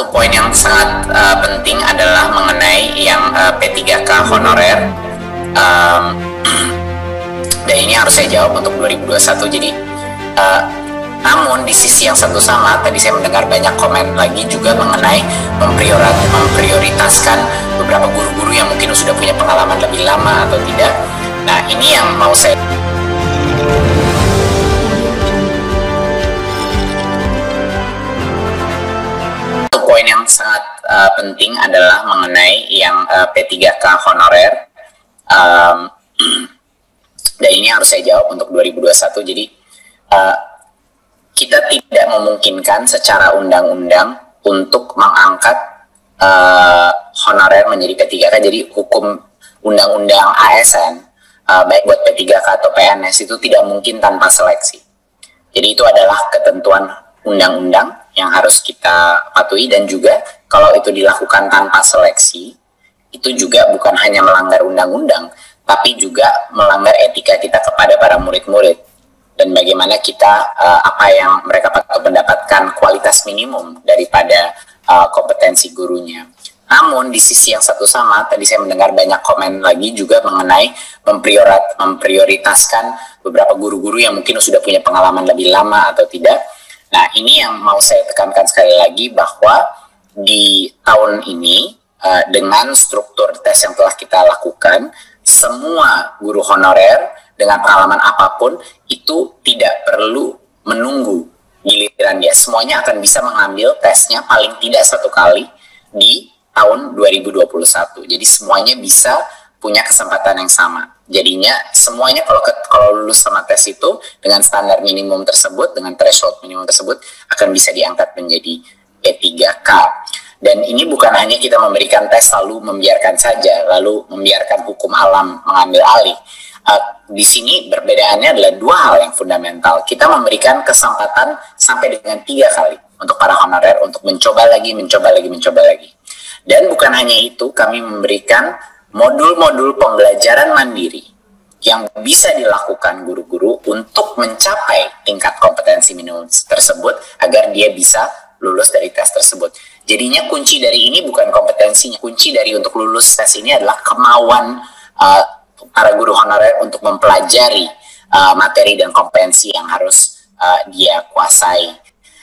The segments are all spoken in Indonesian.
Poin yang sangat penting adalah mengenai yang P3K honorer, dan ini harus saya jawab untuk 2021. Jadi namun di sisi yang satu sama, tadi saya mendengar banyak komen lagi juga mengenai memprioritaskan beberapa guru-guru yang mungkin sudah punya pengalaman lebih lama atau tidak. Nah, ini yang mau saya poin yang sangat penting adalah mengenai yang P3K honorer, dan ini harus saya jawab untuk 2021. Jadi kita tidak memungkinkan secara undang-undang untuk mengangkat honorer menjadi P3K. Jadi hukum undang-undang ASN, baik buat P3K atau PNS, itu tidak mungkin tanpa seleksi. Jadi itu adalah ketentuan undang-undang yang harus kita patuhi, dan juga kalau itu dilakukan tanpa seleksi, itu juga bukan hanya melanggar undang-undang, tapi juga melanggar etika kita kepada para murid-murid, dan bagaimana kita apa yang mereka patut mendapatkan kualitas minimum daripada kompetensi gurunya. Namun di sisi yang satu sama, tadi saya mendengar banyak komen lagi juga mengenai memprioritaskan beberapa guru-guru yang mungkin sudah punya pengalaman lebih lama atau tidak. Nah, ini yang mau saya tekankan sekali lagi, bahwa di tahun ini dengan struktur tes yang telah kita lakukan, semua guru honorer dengan pengalaman apapun itu tidak perlu menunggu giliran dia. Semuanya akan bisa mengambil tesnya paling tidak 1 kali di tahun 2021. Jadi semuanya bisa punya kesempatan yang sama. Jadinya semuanya kalau lulus sama tes itu dengan standar minimum tersebut, dengan threshold minimum tersebut, akan bisa diangkat menjadi P3K. Dan ini bukan hanya kita memberikan tes lalu membiarkan saja, lalu membiarkan hukum alam mengambil alih. Di sini perbedaannya adalah 2 hal yang fundamental. Kita memberikan kesempatan sampai dengan 3 kali untuk para honorer untuk mencoba lagi. Dan bukan hanya itu, kami memberikan modul-modul pembelajaran mandiri yang bisa dilakukan guru-guru untuk mencapai tingkat kompetensi minimum tersebut agar dia bisa lulus dari tes tersebut. Jadinya kunci dari ini bukan kompetensinya, kunci dari untuk lulus tes ini adalah kemauan para guru honorer untuk mempelajari materi dan kompetensi yang harus dia kuasai.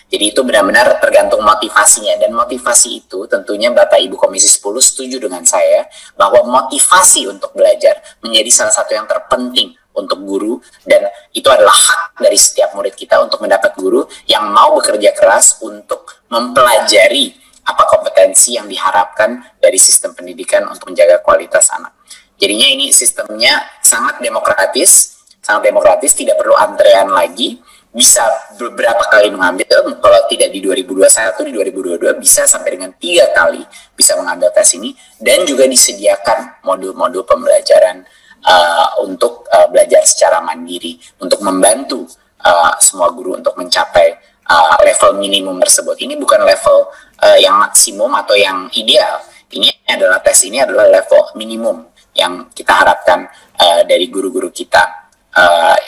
Jadi itu benar-benar tergantung motivasinya, dan motivasi itu tentunya Bapak Ibu Komisi 10 setuju dengan saya bahwa motivasi untuk belajar menjadi salah satu yang terpenting untuk guru, dan itu adalah hak dari setiap murid kita untuk mendapat guru yang mau bekerja keras untuk mempelajari apa kompetensi yang diharapkan dari sistem pendidikan untuk menjaga kualitas anak. Jadinya ini sistemnya sangat demokratis, tidak perlu antrean lagi. Bisa beberapa kali mengambil, kalau tidak di 2021, di 2022 bisa sampai dengan 3 kali bisa mengambil tes ini, dan juga disediakan modul-modul pembelajaran untuk belajar secara mandiri, untuk membantu semua guru untuk mencapai level minimum tersebut. Ini bukan level yang maksimum atau yang ideal, ini adalah level minimum yang kita harapkan dari guru-guru kita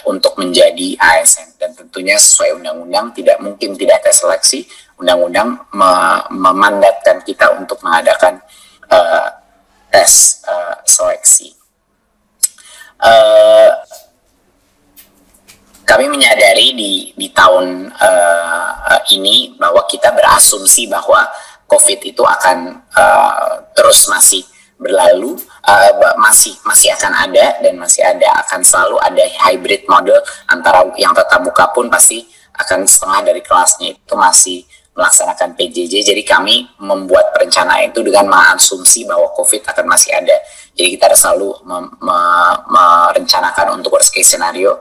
untuk menjadi ASN, dan tentunya sesuai undang-undang tidak mungkin tidak tes seleksi. Undang-undang memandatkan kita untuk mengadakan tes seleksi. Kami menyadari di tahun ini bahwa kita berasumsi bahwa COVID itu akan terus masih berlalu, masih akan ada, dan akan selalu ada hybrid model antara yang tatap muka pun pasti akan setengah dari kelasnya itu masih melaksanakan PJJ. Jadi kami membuat perencanaan itu dengan mengasumsi bahwa COVID akan masih ada. Jadi kita harus selalu merencanakan untuk worst case scenario,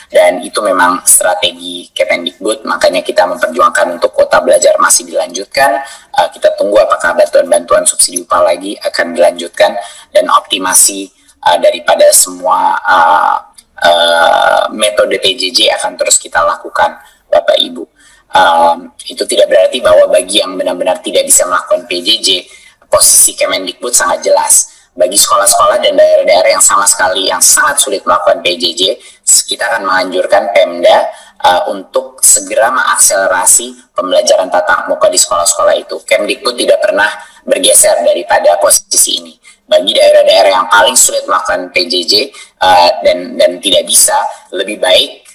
dan itu memang strategi Kemendikbud. Makanya kita memperjuangkan untuk kuota belajar masih dilanjutkan. Kita tunggu apakah bantuan subsidi upah lagi akan dilanjutkan, dan optimasi daripada semua metode PJJ akan terus kita lakukan, Bapak Ibu. Itu tidak berarti bahwa bagi yang benar-benar tidak bisa melakukan PJJ, posisi Kemendikbud sangat jelas. Bagi sekolah-sekolah dan daerah-daerah yang sama sekali yang sangat sulit melakukan PJJ, kita akan menganjurkan Pemda untuk segera mengakselerasi pembelajaran tatap muka di sekolah-sekolah itu. Kemdikbud tidak pernah bergeser daripada posisi ini. Bagi daerah-daerah yang paling sulit melakukan PJJ dan tidak bisa, lebih baik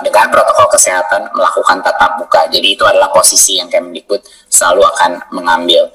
dengan protokol kesehatan melakukan tatap muka. Jadi itu adalah posisi yang Kemdikbud selalu akan mengambil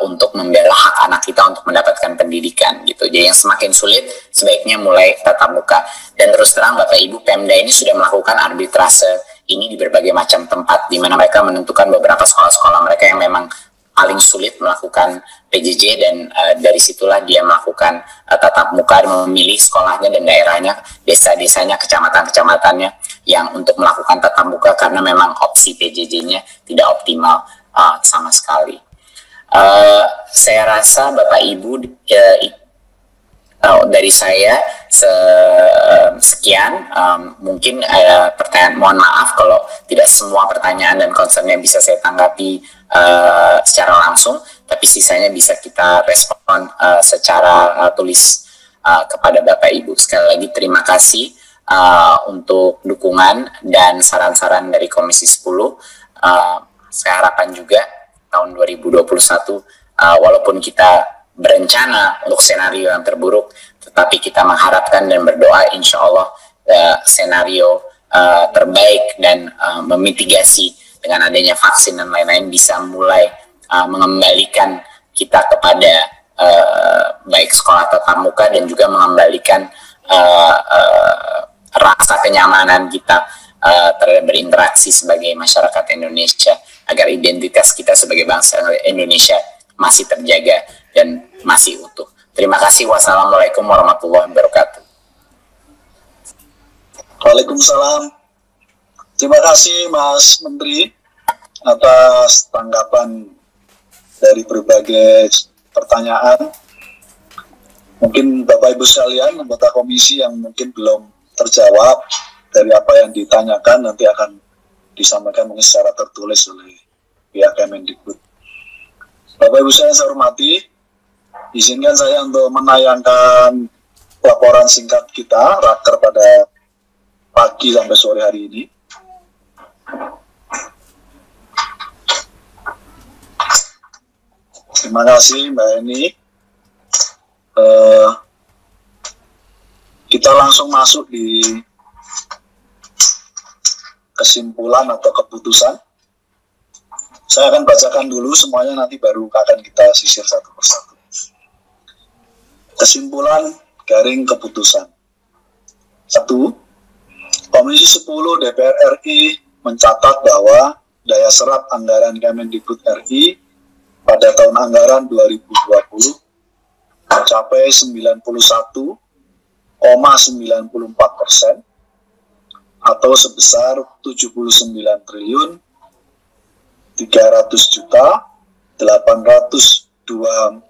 untuk membela hak anak kita untuk mendapatkan pendidikan gitu. Jadi yang semakin sulit sebaiknya mulai tatap muka. Dan terus terang Bapak Ibu, Pemda ini sudah melakukan arbitrase ini di berbagai macam tempat, di mana mereka menentukan beberapa sekolah-sekolah mereka yang memang paling sulit melakukan PJJ, dan dari situlah dia melakukan tatap muka, memilih sekolahnya dan daerahnya, desa-desanya, kecamatan-kecamatannya yang untuk melakukan tatap muka karena memang opsi PJJ-nya tidak optimal sama sekali. Saya rasa Bapak Ibu dari saya sekian. Mungkin pertanyaan, mohon maaf kalau tidak semua pertanyaan dan concernnya bisa saya tanggapi secara langsung, tapi sisanya bisa kita respon secara tulis kepada Bapak Ibu. Sekali lagi terima kasih untuk dukungan dan saran-saran dari Komisi 10. Saya harapkan juga tahun 2021 walaupun kita berencana untuk senario yang terburuk, tetapi kita mengharapkan dan berdoa insya Allah senario terbaik dan memitigasi dengan adanya vaksin dan lain-lain bisa mulai mengembalikan kita kepada baik sekolah tatap muka dan juga mengembalikan rasa kenyamanan kita terhadap berinteraksi sebagai masyarakat Indonesia, agar identitas kita sebagai bangsa Indonesia masih terjaga dan masih utuh. Terima kasih. Wassalamualaikum warahmatullahi wabarakatuh. Waalaikumsalam. Terima kasih Mas Menteri atas tanggapan dari berbagai pertanyaan. Mungkin Bapak Ibu sekalian, anggota komisi yang mungkin belum terjawab dari apa yang ditanyakan nanti akan disampaikan mungkin secara tertulis oleh pihak Kemendikbud. Bapak Ibu saya hormati, izinkan saya untuk menayangkan laporan singkat kita raker pada pagi sampai sore hari ini. Terima kasih Mbak Eni. Kita langsung masuk di kesimpulan atau keputusan. Saya akan bacakan dulu semuanya, nanti baru akan kita sisir satu persatu. Kesimpulan garing keputusan. 1. Komisi 10 DPR RI mencatat bahwa daya serap anggaran Kemendikbud RI pada tahun anggaran 2020 mencapai 91,94% atau sebesar 79 triliun 300 juta 802